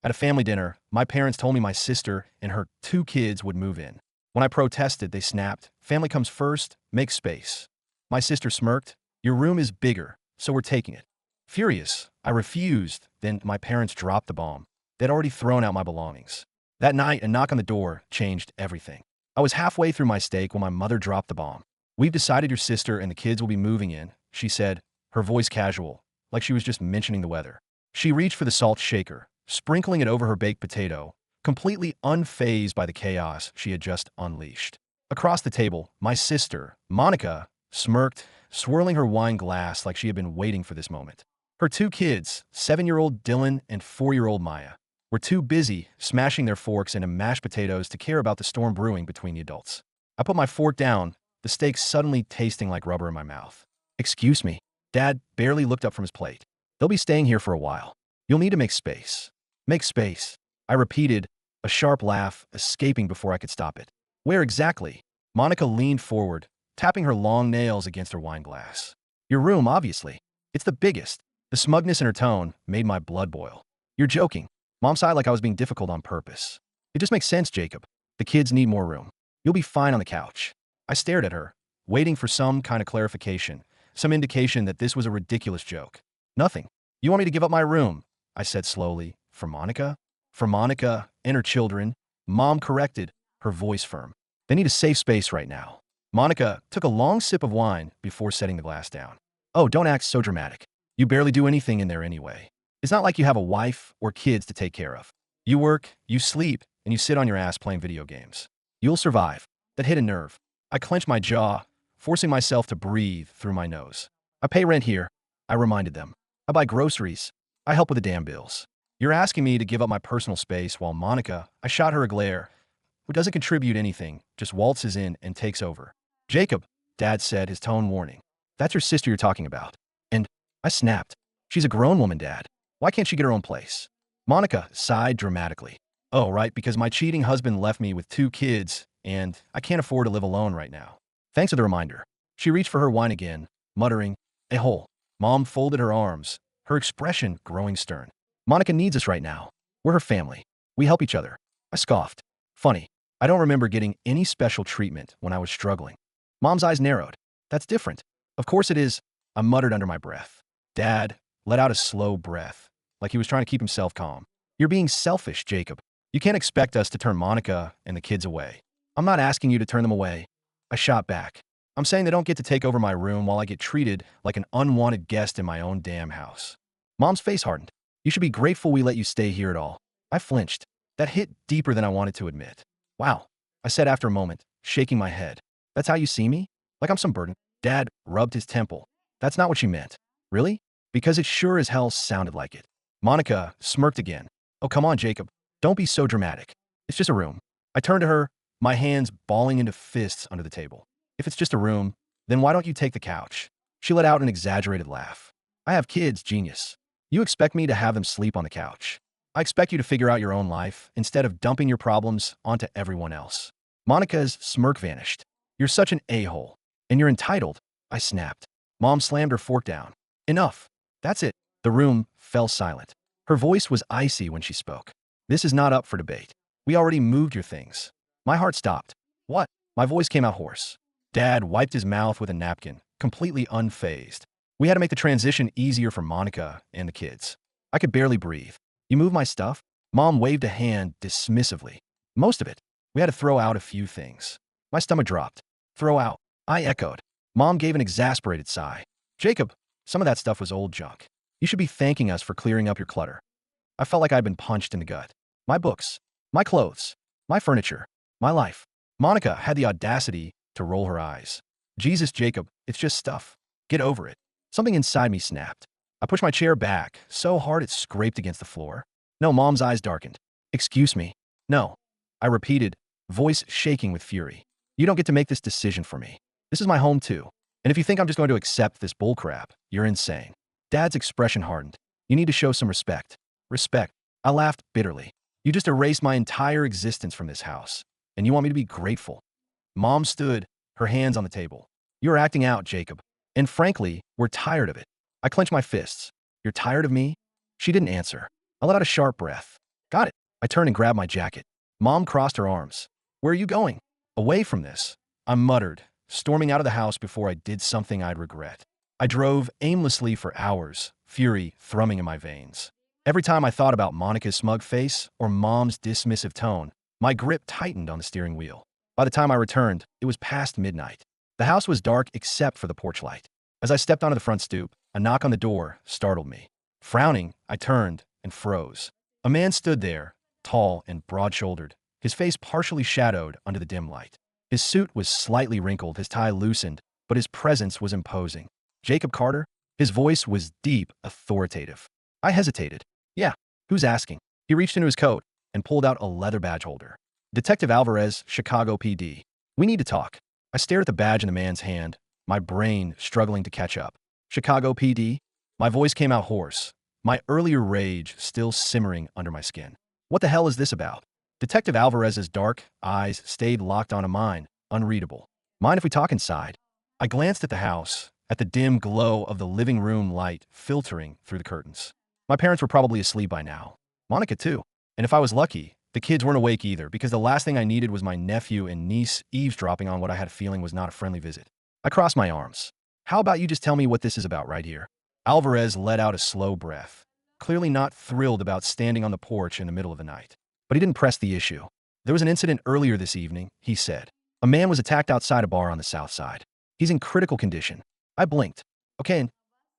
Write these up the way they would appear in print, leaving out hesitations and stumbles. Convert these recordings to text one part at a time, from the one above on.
At a family dinner, my parents told me my sister and her 2 kids would move in. When I protested, they snapped, "Family comes first, make space." My sister smirked, "Your room is bigger, so we're taking it." Furious, I refused. Then my parents dropped the bomb. They'd already thrown out my belongings. That night, a knock on the door changed everything. I was halfway through my steak when my mother dropped the bomb. "We've decided your sister and the kids will be moving in," she said, her voice casual, like she was just mentioning the weather. She reached for the salt shaker, sprinkling it over her baked potato, completely unfazed by the chaos she had just unleashed. Across the table, my sister, Monica, smirked, swirling her wine glass like she had been waiting for this moment. Her 2 kids, 7-year-old Dylan and 4-year-old Maya, were too busy smashing their forks into mashed potatoes to care about the storm brewing between the adults. I put my fork down, the steak suddenly tasting like rubber in my mouth. "Excuse me." Dad barely looked up from his plate. "They'll be staying here for a while. You'll need to make space." "Make space," I repeated, a sharp laugh escaping before I could stop it. "Where exactly?" Monica leaned forward, tapping her long nails against her wine glass. "Your room, obviously. It's the biggest." The smugness in her tone made my blood boil. "You're joking." Mom sighed like I was being difficult on purpose. "It just makes sense, Jacob. The kids need more room. You'll be fine on the couch." I stared at her, waiting for some kind of clarification, some indication that this was a ridiculous joke. "Nothing. You want me to give up my room?" I said slowly. "For Monica?" "For Monica and her children," Mom corrected, her voice firm. "They need a safe space right now." Monica took a long sip of wine before setting the glass down. "Oh, don't act so dramatic. You barely do anything in there anyway. It's not like you have a wife or kids to take care of. You work, you sleep, and you sit on your ass playing video games. You'll survive." That hit a nerve. I clenched my jaw, forcing myself to breathe through my nose. "I pay rent here," I reminded them. "I buy groceries. I help with the damn bills. You're asking me to give up my personal space while Monica," I shot her a glare, "who doesn't contribute anything, just waltzes in and takes over." "Jacob," Dad said, his tone warning. "That's your sister you're talking about." And I snapped. "She's a grown woman, Dad. Why can't she get her own place?" Monica sighed dramatically. "Oh, right, because my cheating husband left me with 2 kids, and I can't afford to live alone right now." "Thanks for the reminder." She reached for her wine again, muttering, "A hole." Mom folded her arms, her expression growing stern. "Monica needs us right now. We're her family. We help each other." I scoffed. "Funny. I don't remember getting any special treatment when I was struggling." Mom's eyes narrowed. "That's different." "Of course it is," I muttered under my breath. Dad let out a slow breath, like he was trying to keep himself calm. "You're being selfish, Jacob. You can't expect us to turn Monica and the kids away." "I'm not asking you to turn them away," I shot back. "I'm saying they don't get to take over my room while I get treated like an unwanted guest in my own damn house." Mom's face hardened. "You should be grateful we let you stay here at all." I flinched. That hit deeper than I wanted to admit. "Wow," I said after a moment, shaking my head. "That's how you see me? Like I'm some burden?" Dad rubbed his temple. "That's not what you meant." "Really?" "Because it sure as hell sounded like it." Monica smirked again. "Oh, come on, Jacob. Don't be so dramatic. It's just a room." I turned to her, my hands balling into fists under the table. "If it's just a room, then why don't you take the couch?" She let out an exaggerated laugh. "I have kids, genius. You expect me to have them sleep on the couch. I expect you to figure out your own life instead of dumping your problems onto everyone else." Monica's smirk vanished. "You're such an a-hole. And you're entitled," I snapped. Mom slammed her fork down. "Enough. That's it." The room fell silent. Her voice was icy when she spoke. "This is not up for debate. We already moved your things." My heart stopped. "What?" My voice came out hoarse. Dad wiped his mouth with a napkin, completely unfazed. "We had to make the transition easier for Monica and the kids." I could barely breathe. "You moved my stuff?" Mom waved a hand dismissively. "Most of it. We had to throw out a few things." My stomach dropped. "Throw out?" I echoed. Mom gave an exasperated sigh. "Jacob, some of that stuff was old junk. You should be thanking us for clearing up your clutter." I felt like I'd been punched in the gut. My books, my clothes, my furniture, my life. Monica had the audacity to roll her eyes. "Jesus, Jacob, it's just stuff. Get over it." Something inside me snapped. I pushed my chair back so hard it scraped against the floor. "No," Mom's eyes darkened. "Excuse me." "No," I repeated, voice shaking with fury. "You don't get to make this decision for me. This is my home too. And if you think I'm just going to accept this bullcrap, you're insane." Dad's expression hardened. "You need to show some respect." "Respect?" I laughed bitterly. "You just erased my entire existence from this house, and you want me to be grateful." Mom stood, her hands on the table. "You're acting out, Jacob. And frankly, we're tired of it." I clenched my fists. "You're tired of me?" She didn't answer. I let out a sharp breath. Got it. I turned and grabbed my jacket. Mom crossed her arms. Where are you going? Away from this. I muttered, storming out of the house before I did something I'd regret. I drove aimlessly for hours, fury thrumming in my veins. Every time I thought about Monica's smug face or Mom's dismissive tone, my grip tightened on the steering wheel. By the time I returned, it was past midnight. The house was dark except for the porch light. As I stepped onto the front stoop, a knock on the door startled me. Frowning, I turned and froze. A man stood there, tall and broad-shouldered, his face partially shadowed under the dim light. His suit was slightly wrinkled, his tie loosened, but his presence was imposing. Jacob Carter? His voice was deep, authoritative. I hesitated. Yeah, who's asking? He reached into his coat and pulled out a leather badge holder. Detective Alvarez, Chicago PD. We need to talk. I stared at the badge in the man's hand, my brain struggling to catch up. Chicago PD? My voice came out hoarse, my earlier rage still simmering under my skin. What the hell is this about? Detective Alvarez's dark eyes stayed locked onto mine, unreadable. Mind if we talk inside? I glanced at the house, at the dim glow of the living room light filtering through the curtains. My parents were probably asleep by now. Monica too. And if I was lucky, the kids weren't awake either, because the last thing I needed was my nephew and niece eavesdropping on what I had a feeling was not a friendly visit. I crossed my arms. How about you just tell me what this is about right here? Alvarez let out a slow breath, clearly not thrilled about standing on the porch in the middle of the night. But he didn't press the issue. There was an incident earlier this evening, he said. A man was attacked outside a bar on the south side. He's in critical condition. I blinked. Okay, and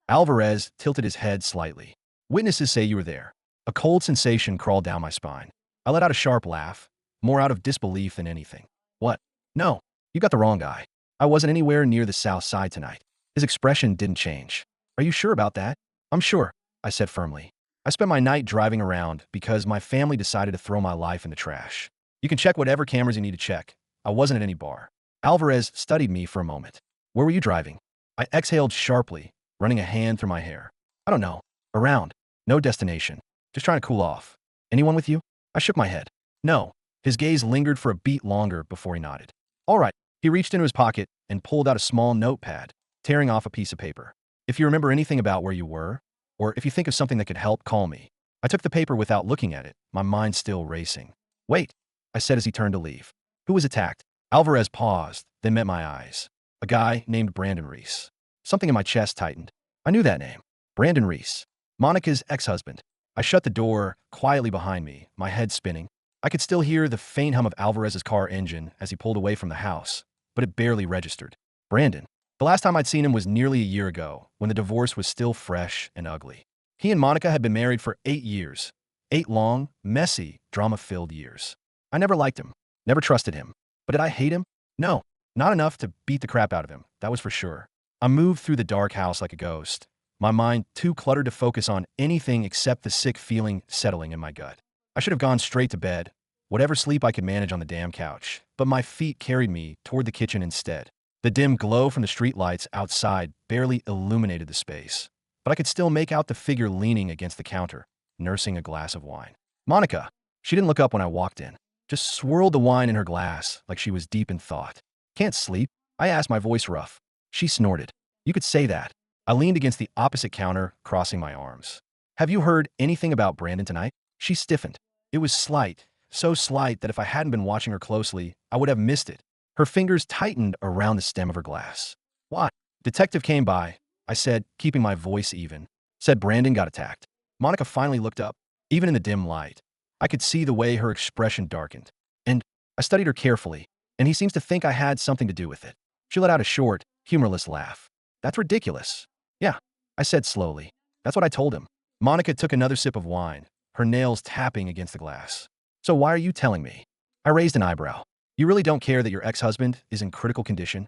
Alvarez tilted his head slightly. Witnesses say you were there. A cold sensation crawled down my spine. I let out a sharp laugh, more out of disbelief than anything. What? No, you got the wrong guy. I wasn't anywhere near the south side tonight. His expression didn't change. Are you sure about that? I'm sure, I said firmly. I spent my night driving around because my family decided to throw my life in the trash. You can check whatever cameras you need to check. I wasn't at any bar. Alvarez studied me for a moment. Where were you driving? I exhaled sharply, running a hand through my hair. I don't know. Around. No destination. Just trying to cool off. Anyone with you? I shook my head. No. His gaze lingered for a beat longer before he nodded. All right. He reached into his pocket and pulled out a small notepad, tearing off a piece of paper. If you remember anything about where you were, or if you think of something that could help, call me. I took the paper without looking at it, my mind still racing. Wait, I said as he turned to leave. Who was attacked? Alvarez paused, then met my eyes. A guy named Brandon Reese. Something in my chest tightened. I knew that name. Brandon Reese. Monica's ex-husband. I shut the door quietly behind me, my head spinning. I could still hear the faint hum of Alvarez's car engine as he pulled away from the house, but it barely registered. Brandon. The last time I'd seen him was nearly a year ago, when the divorce was still fresh and ugly. He and Monica had been married for 8 years. 8 long, messy, drama-filled years. I never liked him, never trusted him. But did I hate him? No, not enough to beat the crap out of him, that was for sure. I moved through the dark house like a ghost, my mind too cluttered to focus on anything except the sick feeling settling in my gut. I should have gone straight to bed, whatever sleep I could manage on the damn couch, but my feet carried me toward the kitchen instead. The dim glow from the streetlights outside barely illuminated the space, but I could still make out the figure leaning against the counter, nursing a glass of wine. Monica. She didn't look up when I walked in, just swirled the wine in her glass like she was deep in thought. Can't sleep? I asked, my voice rough. She snorted. You could say that. I leaned against the opposite counter, crossing my arms. Have you heard anything about Brandon tonight? She stiffened. It was slight, so slight that if I hadn't been watching her closely, I would have missed it. Her fingers tightened around the stem of her glass. What? Detective came by, I said, keeping my voice even. Said Brandon got attacked. Monica finally looked up, even in the dim light. I could see the way her expression darkened. And I studied her carefully, and he seems to think I had something to do with it. She let out a short, humorless laugh. That's ridiculous. Yeah, I said slowly. That's what I told him. Monica took another sip of wine, her nails tapping against the glass. So why are you telling me? I raised an eyebrow. You really don't care that your ex-husband is in critical condition?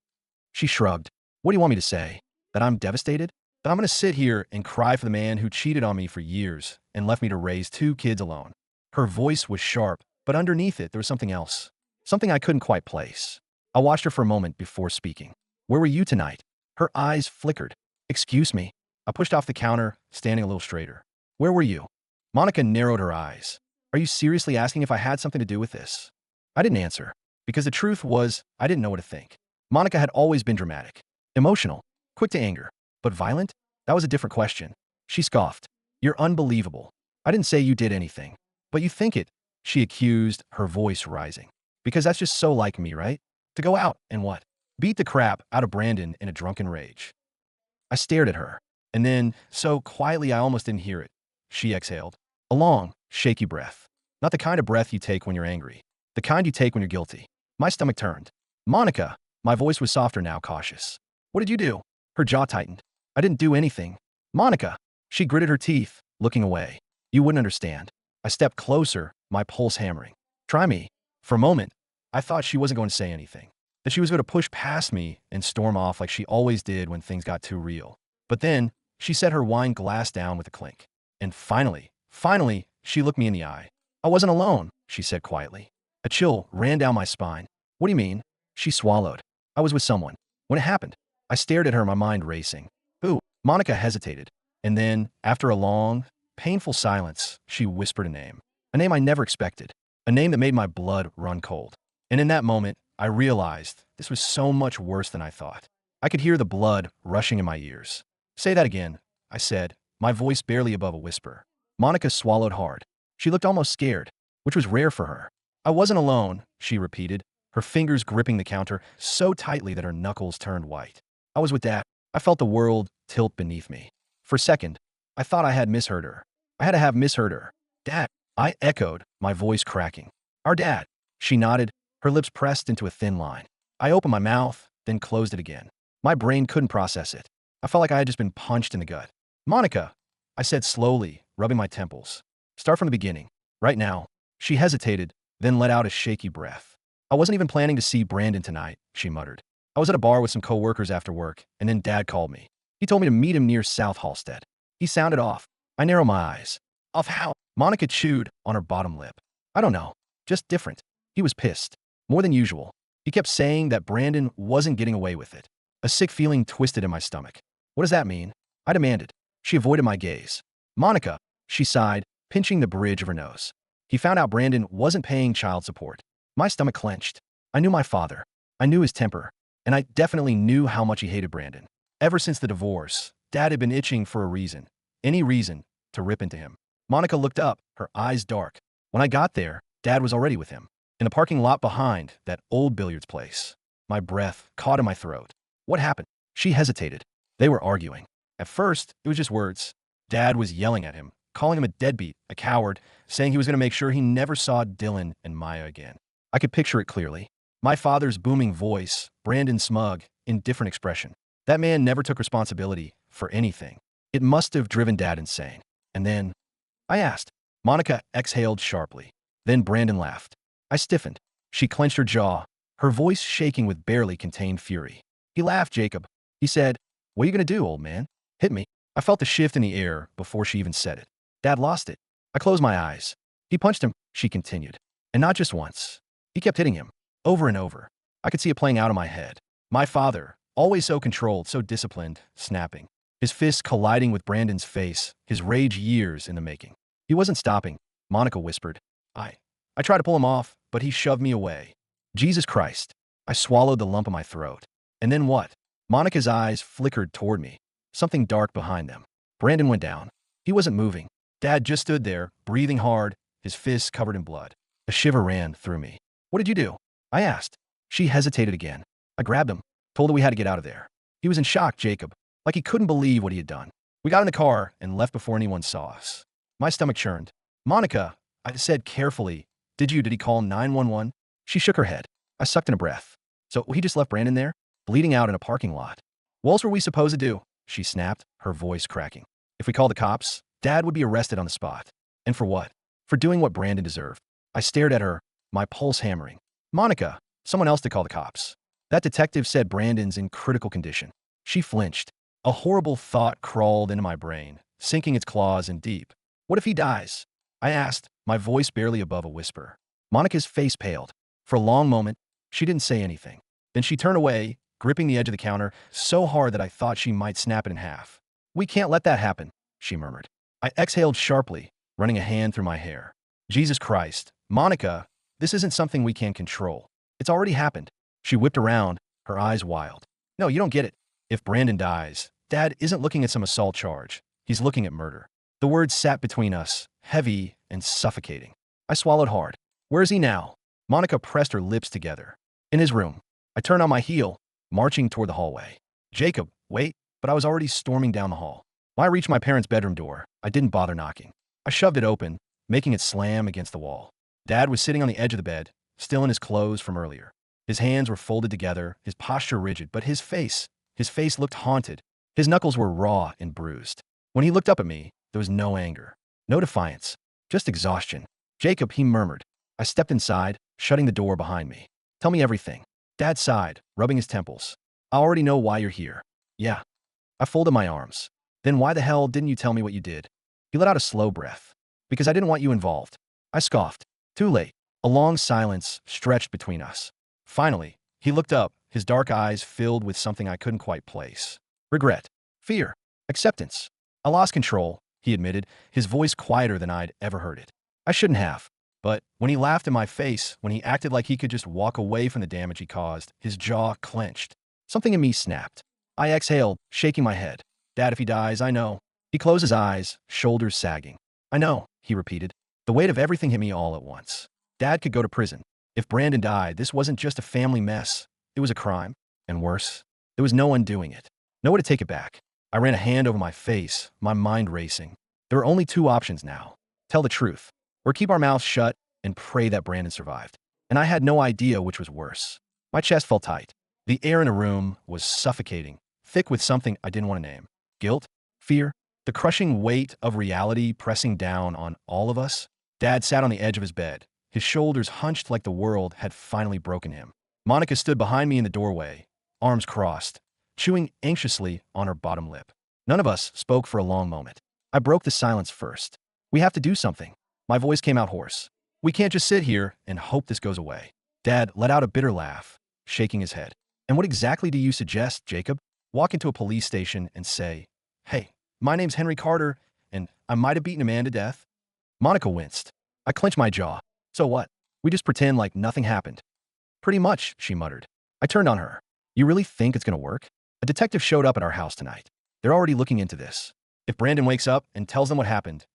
She shrugged. What do you want me to say? That I'm devastated? That I'm going to sit here and cry for the man who cheated on me for years and left me to raise 2 kids alone? Her voice was sharp, but underneath it there was something else. Something I couldn't quite place. I watched her for a moment before speaking. Where were you tonight? Her eyes flickered. Excuse me. I pushed off the counter, standing a little straighter. Where were you? Monica narrowed her eyes. Are you seriously asking if I had something to do with this? I didn't answer. Because the truth was, I didn't know what to think. Monica had always been dramatic, emotional, quick to anger, but violent? That was a different question. She scoffed. You're unbelievable. I didn't say you did anything. But you think it, she accused, her voice rising. Because that's just so like me, right? To go out and what? Beat the crap out of Brandon in a drunken rage. I stared at her, and then, so quietly I almost didn't hear it, she exhaled. A long, shaky breath. Not the kind of breath you take when you're angry. The kind you take when you're guilty. My stomach turned. Monica! My voice was softer now, cautious. What did you do? Her jaw tightened. I didn't do anything. Monica! She gritted her teeth, looking away. You wouldn't understand. I stepped closer, my pulse hammering. Try me. For a moment, I thought she wasn't going to say anything. That she was going to push past me and storm off like she always did when things got too real. But then, she set her wine glass down with a clink. And finally, she looked me in the eye. I wasn't alone, she said quietly. A chill ran down my spine. What do you mean? She swallowed. I was with someone. When it happened, I stared at her, my mind racing. Who? Monica hesitated. And then, after a long, painful silence, she whispered a name. A name I never expected. A name that made my blood run cold. And in that moment, I realized this was so much worse than I thought. I could hear the blood rushing in my ears. Say that again, I said, my voice barely above a whisper. Monica swallowed hard. She looked almost scared, which was rare for her. I wasn't alone, she repeated, her fingers gripping the counter so tightly that her knuckles turned white. I was with Dad. I felt the world tilt beneath me. For a second, I thought I had misheard her. I had to have misheard her. Dad, I echoed, my voice cracking. Our dad. She nodded, her lips pressed into a thin line. I opened my mouth, then closed it again. My brain couldn't process it. I felt like I had just been punched in the gut. Monica, I said slowly, rubbing my temples. Start from the beginning. Right now. She hesitated, then let out a shaky breath. I wasn't even planning to see Brandon tonight, she muttered. I was at a bar with some coworkers after work, and then Dad called me. He told me to meet him near South Halstead. He sounded off. I narrowed my eyes. Off how? Monica chewed on her bottom lip. I don't know. Just different. He was pissed. More than usual. He kept saying that Brandon wasn't getting away with it. A sick feeling twisted in my stomach. What does that mean? I demanded. She avoided my gaze. Monica, she sighed, pinching the bridge of her nose. He found out Brandon wasn't paying child support. My stomach clenched. I knew my father. I knew his temper. And I definitely knew how much he hated Brandon. Ever since the divorce, Dad had been itching for a reason. Any reason to rip into him. Monica looked up, her eyes dark. When I got there, Dad was already with him. In the parking lot behind that old billiards place. My breath caught in my throat. What happened? She hesitated. They were arguing. At first, it was just words. Dad was yelling at him, calling him a deadbeat, a coward, saying he was going to make sure he never saw Dylan and Maya again. I could picture it clearly. My father's booming voice, Brandon's smug, indifferent expression. That man never took responsibility for anything. It must have driven Dad insane. And then, I asked. Monica exhaled sharply. Then Brandon laughed. I stiffened. She clenched her jaw, her voice shaking with barely contained fury. He laughed, Jacob. He said, what are you going to do, old man? Hit me. I felt the shift in the air before she even said it. Dad lost it. I closed my eyes. He punched him, she continued. And not just once. He kept hitting him, over and over. I could see it playing out in my head. My father, always so controlled, so disciplined, snapping. His fists colliding with Brandon's face, his rage years in the making. He wasn't stopping, Monica whispered. I tried to pull him off, but he shoved me away. Jesus Christ. I swallowed the lump in my throat. And then what? Monica's eyes flickered toward me, something dark behind them. Brandon went down. He wasn't moving. Dad just stood there, breathing hard, his fists covered in blood. A shiver ran through me. What did you do? I asked. She hesitated again. I grabbed him, told her we had to get out of there. He was in shock, Jacob, like he couldn't believe what he had done. We got in the car and left before anyone saw us. My stomach churned. Monica, I said carefully, did he call 911? She shook her head. I sucked in a breath. So he just left Brandon there, bleeding out in a parking lot. What else were we supposed to do? She snapped, her voice cracking. If we called the cops, Dad would be arrested on the spot. And for what? For doing what Brandon deserved. I stared at her, my pulse hammering. Monica, someone else to call the cops. That detective said Brandon's in critical condition. She flinched. A horrible thought crawled into my brain, sinking its claws in deep. What if he dies? I asked, my voice barely above a whisper. Monica's face paled. For a long moment, she didn't say anything. Then she turned away, gripping the edge of the counter so hard that I thought she might snap it in half. We can't let that happen, she murmured. I exhaled sharply, running a hand through my hair. Jesus Christ, Monica, this isn't something we can control. It's already happened. She whipped around, her eyes wild. No, you don't get it. If Brandon dies, Dad isn't looking at some assault charge. He's looking at murder. The words sat between us, heavy and suffocating. I swallowed hard. Where is he now? Monica pressed her lips together. In his room. I turned on my heel, marching toward the hallway. Jacob, wait, but I was already storming down the hall. When I reached my parents' bedroom door, I didn't bother knocking. I shoved it open, making it slam against the wall. Dad was sitting on the edge of the bed, still in his clothes from earlier. His hands were folded together, his posture rigid, but his face looked haunted. His knuckles were raw and bruised. When he looked up at me, there was no anger, no defiance, just exhaustion. Jacob, he murmured. I stepped inside, shutting the door behind me. Tell me everything. Dad sighed, rubbing his temples. I already know why you're here. Yeah. I folded my arms. Then why the hell didn't you tell me what you did? He let out a slow breath. Because I didn't want you involved. I scoffed. Too late. A long silence stretched between us. Finally, he looked up, his dark eyes filled with something I couldn't quite place. Regret. Fear. Acceptance. I lost control, he admitted, his voice quieter than I'd ever heard it. I shouldn't have. But when he laughed in my face, when he acted like he could just walk away from the damage he caused, his jaw clenched. Something in me snapped. I exhaled, shaking my head. Dad, if he dies, I know. He closed his eyes, shoulders sagging. I know, he repeated. The weight of everything hit me all at once. Dad could go to prison. If Brandon died, this wasn't just a family mess. It was a crime. And worse, there was no undoing it. No way to take it back. I ran a hand over my face, my mind racing. There were only two options now. Tell the truth, or keep our mouths shut and pray that Brandon survived. And I had no idea which was worse. My chest felt tight. The air in the room was suffocating, thick with something I didn't want to name. Guilt? Fear? The crushing weight of reality pressing down on all of us? Dad sat on the edge of his bed, his shoulders hunched like the world had finally broken him. Monica stood behind me in the doorway, arms crossed, chewing anxiously on her bottom lip. None of us spoke for a long moment. I broke the silence first. We have to do something. My voice came out hoarse. We can't just sit here and hope this goes away. Dad let out a bitter laugh, shaking his head. And what exactly do you suggest, Jacob? Walk into a police station and say, hey, my name's Henry Carter, and I might have beaten a man to death? Monica winced. I clenched my jaw. So what? We just pretend like nothing happened. Pretty much, she muttered. I turned on her. You really think it's gonna work? A detective showed up at our house tonight. They're already looking into this. If Brandon wakes up and tells them what happened,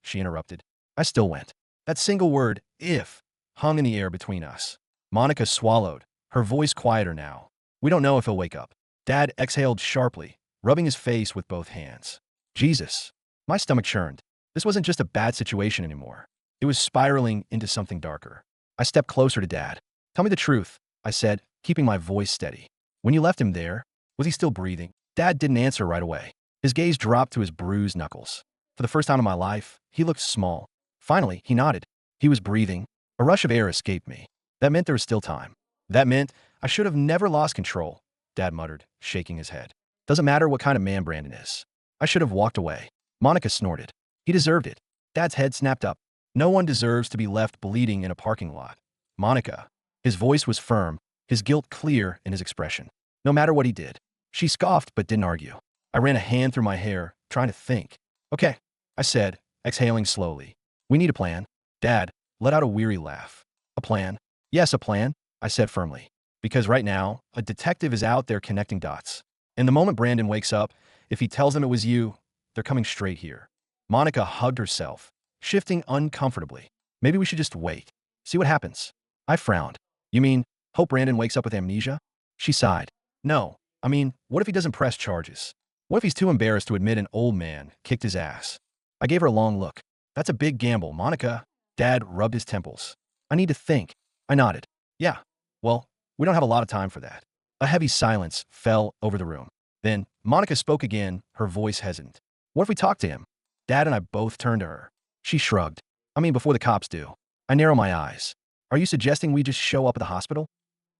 she interrupted. I still went. That single word, if, hung in the air between us. Monica swallowed, her voice quieter now. We don't know if he'll wake up. Dad exhaled sharply, rubbing his face with both hands. Jesus. My stomach churned. This wasn't just a bad situation anymore. It was spiraling into something darker. I stepped closer to Dad. Tell me the truth, I said, keeping my voice steady. When you left him there, was he still breathing? Dad didn't answer right away. His gaze dropped to his bruised knuckles. For the first time in my life, he looked small. Finally, he nodded. He was breathing. A rush of air escaped me. That meant there was still time. That meant I should have never lost control, Dad muttered, shaking his head. Doesn't matter what kind of man Brandon is. I should have walked away. Monica snorted. He deserved it. Dad's head snapped up. No one deserves to be left bleeding in a parking lot. Monica. His voice was firm, his guilt clear in his expression. No matter what he did. She scoffed but didn't argue. I ran a hand through my hair, trying to think. Okay, I said, exhaling slowly. We need a plan. Dad let out a weary laugh. A plan? Yes, a plan, I said firmly. Because right now, a detective is out there connecting dots. And the moment Brandon wakes up, if he tells them it was you, they're coming straight here. Monica hugged herself, shifting uncomfortably. Maybe we should just wait. See what happens. I frowned. You mean, hope Brandon wakes up with amnesia? She sighed. No. I mean, what if he doesn't press charges? What if he's too embarrassed to admit an old man kicked his ass? I gave her a long look. That's a big gamble, Monica. Dad rubbed his temples. I need to think. I nodded. Yeah. Well, we don't have a lot of time for that. A heavy silence fell over the room. Then, Monica spoke again, her voice hesitant. What if we talk to him? Dad and I both turned to her. She shrugged. I mean, before the cops do. I narrowed my eyes. Are you suggesting we just show up at the hospital?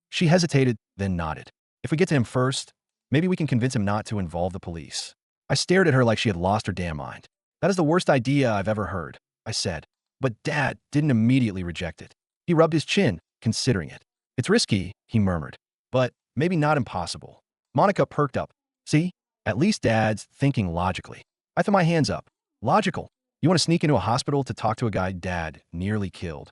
She hesitated, then nodded. If we get to him first, maybe we can convince him not to involve the police. I stared at her like she had lost her damn mind. That is the worst idea I've ever heard, I said. But Dad didn't immediately reject it. He rubbed his chin, considering it. It's risky, he murmured, but maybe not impossible. Monica perked up. See? At least Dad's thinking logically. I threw my hands up. Logical. You want to sneak into a hospital to talk to a guy Dad nearly killed?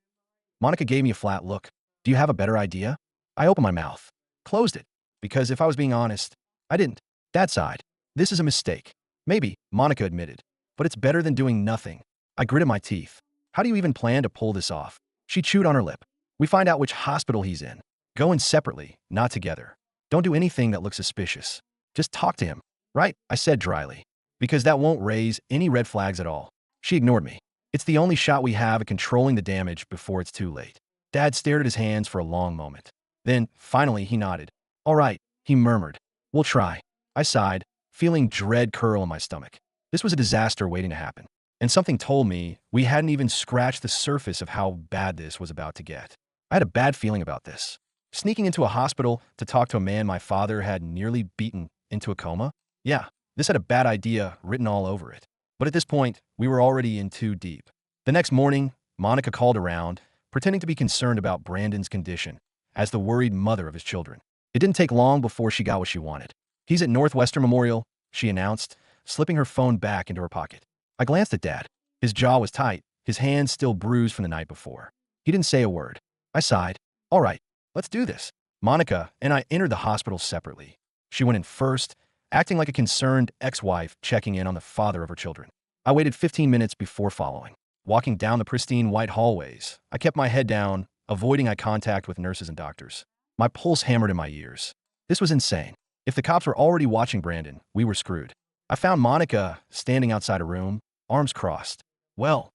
Monica gave me a flat look. Do you have a better idea? I opened my mouth. Closed it. Because if I was being honest, I didn't. Dad sighed. This is a mistake. Maybe, Monica admitted. But it's better than doing nothing. I gritted my teeth. How do you even plan to pull this off? She chewed on her lip. We find out which hospital he's in. Go in separately, not together. Don't do anything that looks suspicious. Just talk to him. Right? I said dryly. Because that won't raise any red flags at all. She ignored me. It's the only shot we have at controlling the damage before it's too late. Dad stared at his hands for a long moment. Then, finally, he nodded. All right, he murmured. We'll try. I sighed, feeling dread curl in my stomach. This was a disaster waiting to happen. And something told me we hadn't even scratched the surface of how bad this was about to get. I had a bad feeling about this. Sneaking into a hospital to talk to a man my father had nearly beaten into a coma? Yeah, this had a bad idea written all over it. But at this point, we were already in too deep. The next morning, Monica called around, pretending to be concerned about Brandon's condition, as the worried mother of his children. It didn't take long before she got what she wanted. He's at Northwestern Memorial, she announced, slipping her phone back into her pocket. I glanced at Dad. His jaw was tight, his hands still bruised from the night before. He didn't say a word. I sighed. All right, let's do this. Monica and I entered the hospital separately. She went in first, acting like a concerned ex-wife checking in on the father of her children. I waited 15 minutes before following. Walking down the pristine white hallways, I kept my head down, avoiding eye contact with nurses and doctors. My pulse hammered in my ears. This was insane. If the cops were already watching Brandon, we were screwed. I found Monica standing outside a room, arms crossed. Well,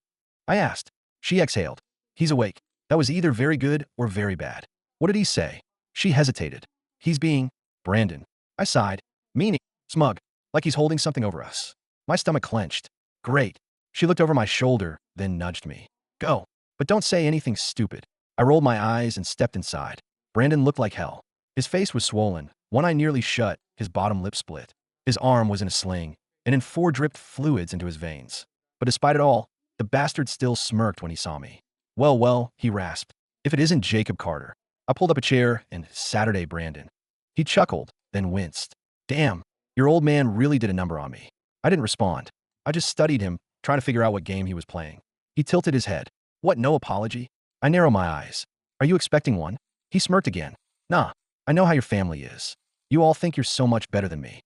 I asked. She exhaled. He's awake. That was either very good or very bad. What did he say? She hesitated. He's being Brandon. I sighed. Meaning, smug, like he's holding something over us. My stomach clenched. Great. She looked over my shoulder, then nudged me. Go. But don't say anything stupid. I rolled my eyes and stepped inside. Brandon looked like hell. His face was swollen, one eye nearly shut, his bottom lip split. His arm was in a sling, and in 4 dripped fluids into his veins. But despite it all, the bastard still smirked when he saw me. Well, he rasped. If it isn't Jacob Carter. I pulled up a chair and Saturday Brandon. He chuckled, then winced. Damn, your old man really did a number on me. I didn't respond. I just studied him, trying to figure out what game he was playing. He tilted his head. What, no apology? I narrowed my eyes. Are you expecting one? He smirked again. Nah, I know how your family is. You all think you're so much better than me.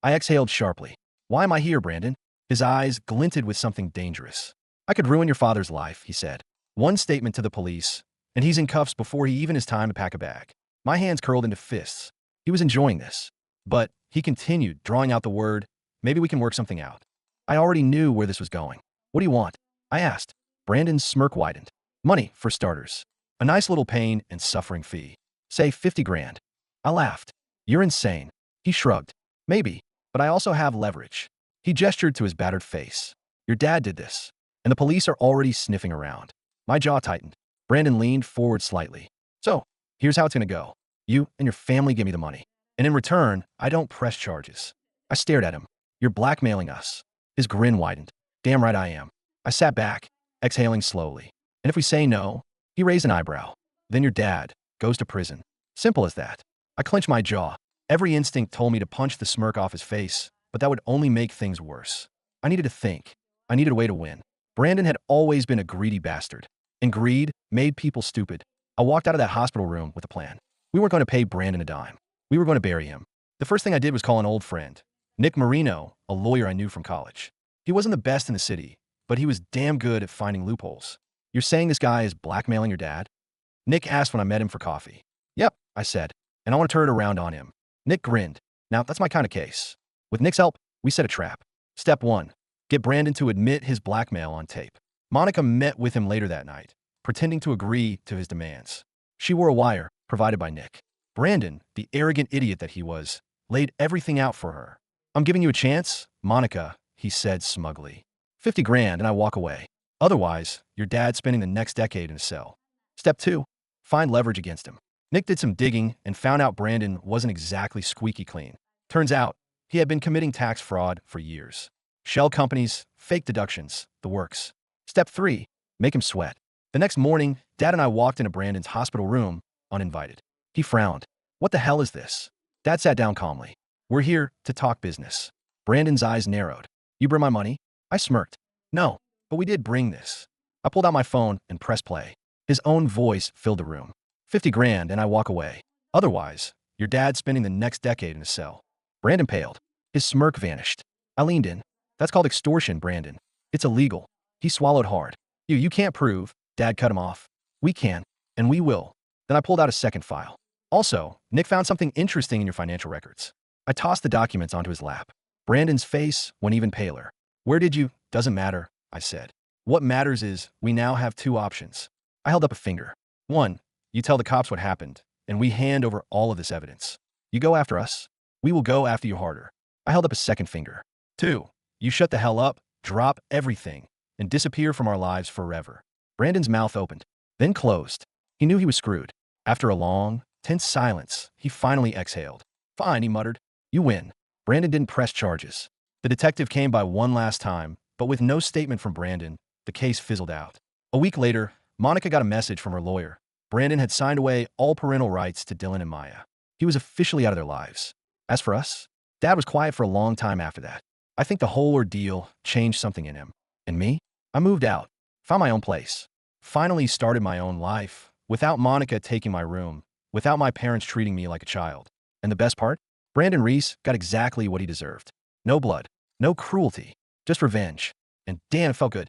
I exhaled sharply. Why am I here, Brandon? His eyes glinted with something dangerous. I could ruin your father's life, he said. One statement to the police, and he's in cuffs before he even has time to pack a bag. My hands curled into fists. He was enjoying this. But, he continued, drawing out the word, maybe we can work something out. I already knew where this was going. What do you want? I asked. Brandon's smirk widened. Money, for starters. A nice little pain and suffering fee. Say 50 grand. I laughed. You're insane. He shrugged. Maybe, but I also have leverage. He gestured to his battered face. Your dad did this, and the police are already sniffing around. My jaw tightened. Brandon leaned forward slightly. So, here's how it's gonna go. You and your family give me the money. And in return, I don't press charges. I stared at him. You're blackmailing us. His grin widened. Damn right I am. I sat back, exhaling slowly. And if we say no, he raised an eyebrow. Then your dad goes to prison. Simple as that. I clenched my jaw. Every instinct told me to punch the smirk off his face, but that would only make things worse. I needed to think. I needed a way to win. Brandon had always been a greedy bastard, and greed made people stupid. I walked out of that hospital room with a plan. We weren't going to pay Brandon a dime. We were going to bury him. The first thing I did was call an old friend, Nick Marino, a lawyer I knew from college. He wasn't the best in the city, but he was damn good at finding loopholes. You're saying this guy is blackmailing your dad? Nick asked when I met him for coffee. Yep, I said, and I want to turn it around on him. Nick grinned. Now, that's my kind of case. With Nick's help, we set a trap. Step 1. Get Brandon to admit his blackmail on tape. Monica met with him later that night, pretending to agree to his demands. She wore a wire, provided by Nick. Brandon, the arrogant idiot that he was, laid everything out for her. I'm giving you a chance, Monica, he said smugly. 50 grand and I walk away. Otherwise, your dad's spending the next decade in a cell. Step 2. Find leverage against him. Nick did some digging and found out Brandon wasn't exactly squeaky clean. Turns out, he had been committing tax fraud for years. Shell companies, fake deductions, the works. Step 3. Make him sweat. The next morning, Dad and I walked into Brandon's hospital room, uninvited. He frowned. What the hell is this? Dad sat down calmly. We're here to talk business. Brandon's eyes narrowed. You bring my money? I smirked. No, but we did bring this. I pulled out my phone and pressed play. His own voice filled the room. 50 grand and I walk away. Otherwise, your dad's spending the next decade in a cell. Brandon paled. His smirk vanished. I leaned in. That's called extortion, Brandon. It's illegal. He swallowed hard. You can't prove. Dad cut him off. We can, and we will. Then I pulled out a second file. Also, Nick found something interesting in your financial records. I tossed the documents onto his lap. Brandon's face went even paler. Where did you? Doesn't matter, I said. What matters is we now have two options. I held up a finger. One, you tell the cops what happened, and we hand over all of this evidence. You go after us. We will go after you harder. I held up a second finger. Two, you shut the hell up, drop everything, and disappear from our lives forever. Brandon's mouth opened, then closed. He knew he was screwed. After a long, tense silence, he finally exhaled. Fine, he muttered. You win. Brandon didn't press charges. The detective came by one last time, but with no statement from Brandon, the case fizzled out. A week later, Monica got a message from her lawyer. Brandon had signed away all parental rights to Dylan and Maya. He was officially out of their lives. As for us, Dad was quiet for a long time after that. I think the whole ordeal changed something in him. And me? I moved out, found my own place, finally started my own life, without Monica taking my room, without my parents treating me like a child. And the best part? Brandon Reese got exactly what he deserved. No blood, no cruelty, just revenge. And damn, it felt good.